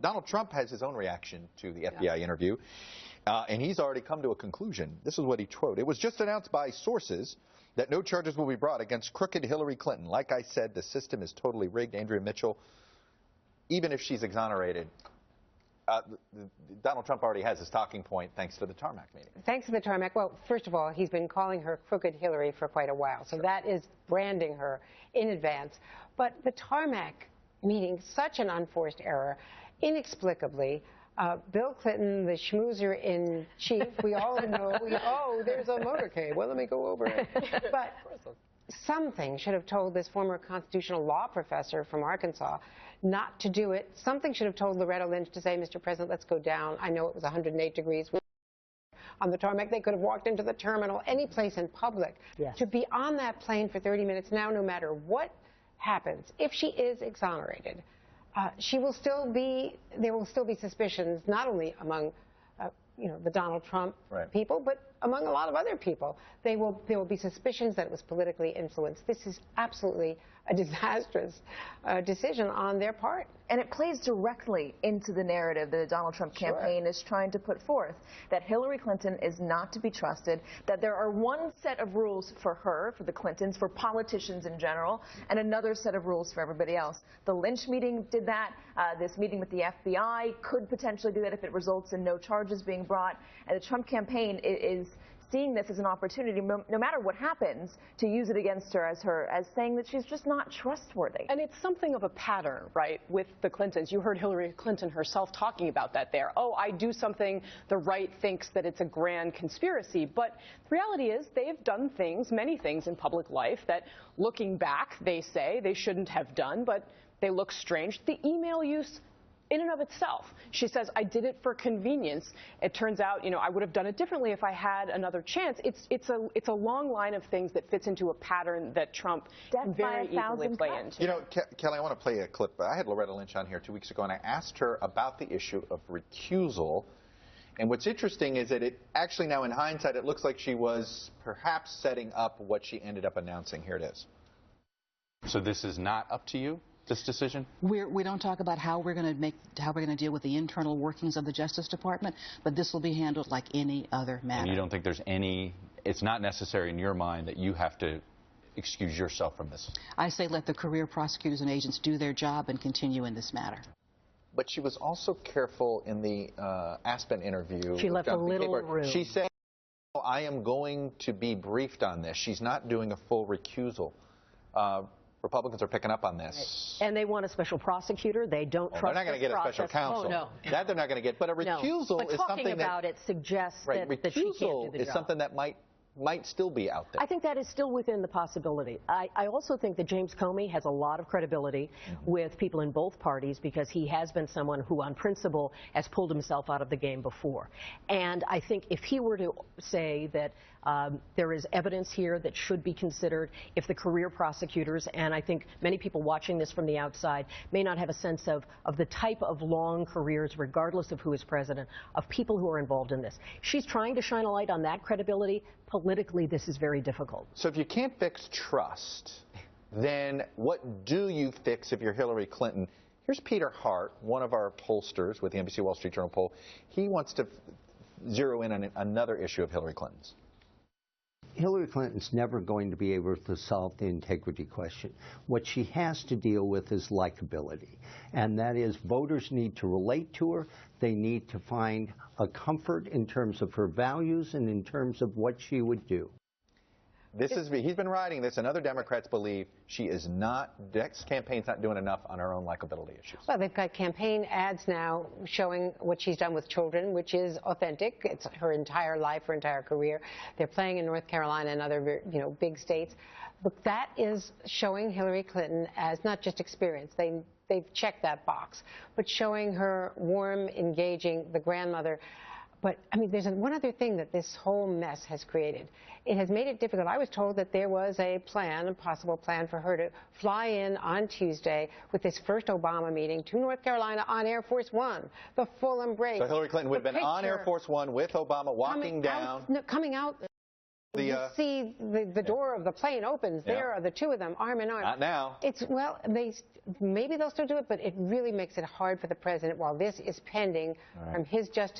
Donald Trump has his own reaction to the FBI interview, and he's already come to a conclusion. This is what he wrote. It was just announced by sources that no charges will be brought against crooked Hillary Clinton. Like I said, the system is totally rigged. Andrea Mitchell, even if she's exonerated, Donald Trump already has his talking point thanks to the Tarmac meeting. Thanks to the Tarmac. Well, first of all, he's been calling her crooked Hillary for quite a while, so that is branding her in advance. But the Tarmac meeting, such an unforced error, inexplicably, Bill Clinton, the schmoozer in chief, we all know, oh, there's a motorcade. Well, let me go over it. But something should have told this former constitutional law professor from Arkansas not to do it. Something should have told Loretta Lynch to say, Mr. President, let's go down. I know it was 108 degrees on the tarmac. They could have walked into the terminal, any place in public. Yes. To be on that plane for 30 minutes now, no matter what happens, if she is exonerated, she will still be, there will still be suspicions, not only among the Donald Trump people, but among a lot of other people. There will be suspicions that it was politically influenced. This is absolutely a disastrous decision on their part. And it plays directly into the narrative that the Donald Trump campaign is trying to put forth, that Hillary Clinton is not to be trusted, that there are one set of rules for her, for the Clintons, for politicians in general, and another set of rules for everybody else. The Lynch meeting did that. This meeting with the FBI could potentially do that if it results in no charges being brought. And the Trump campaign is seeing this as an opportunity, no matter what happens, to use it against her as saying that she's just not trustworthy. And it's something of a pattern, right, with the Clintons. You heard Hillary Clinton herself talking about that there. Oh, I do something, the right thinks that it's a grand conspiracy. But the reality is they've done things, many things in public life that, looking back, they say they shouldn't have done, but they look strange. The email use in and of itself. She says, I did it for convenience. It turns out, I would have done it differently if I had another chance. It's a long line of things that fits into a pattern that Trump can very easily play into. Kelly, I want to play a clip. I had Loretta Lynch on here 2 weeks ago, and I asked her about the issue of recusal. And what's interesting is that it actually now, in hindsight, it looks like she was perhaps setting up what she ended up announcing. Here it is. So this is not up to you? This decision? We don't talk about how we're going to deal with the internal workings of the Justice Department, but this will be handled like any other matter. And you don't think there's it's not necessary in your mind that you have to excuse yourself from this? I say let the career prosecutors and agents do their job and continue in this matter. But she was also careful in the Aspen interview. She left a little room. She said, I am going to be briefed on this. She's not doing a full recusal. Republicans are picking up on this. And they want a special prosecutor. They don't trust they're not going to get a special counsel. Oh, no. That they're not going to get. But a recusal is something that... But talking about it suggests that she can't do the job. Recusal is something that might still be out there. I think that is still within the possibility. I also think that James Comey has a lot of credibility with people in both parties because he has been someone who, on principle, has pulled himself out of the game before. And I think if he were to say that there is evidence here that should be considered, if the career prosecutors, and I think many people watching this from the outside may not have a sense of the type of long careers, regardless of who is president, of people who are involved in this. She's trying to shine a light on that credibility. Politically, this is very difficult. So if you can't fix trust, then what do you fix if you're Hillary Clinton? Here's Peter Hart, one of our pollsters with the NBC Wall Street Journal poll. He wants to zero in on another issue of Hillary Clinton's. Hillary Clinton's never going to be able to solve the integrity question. What she has to deal with is likability, and that is voters need to relate to her. They need to find a comfort in terms of her values and in terms of what she would do. He's been writing this, and other Democrats believe she is not, this campaign's not doing enough on her own likability issues. Well, they've got campaign ads now showing what she's done with children, which is authentic. It's her entire life, her entire career. They're playing in North Carolina and other, big states. But that is showing Hillary Clinton as not just experience. They've checked that box, but showing her warm, engaging, the grandmother. But, there's one other thing that this whole mess has created. It has made it difficult. I was told that there was a possible plan for her to fly in on Tuesday with this first Obama meeting to North Carolina on Air Force One, the full embrace. So Hillary Clinton would have been on Air Force One with Obama coming out. You see the door of the plane opens. Yeah. There are the two of them, arm in arm. Not now. Well, maybe they'll still do it, but it really makes it hard for the president while this is pending from his Justice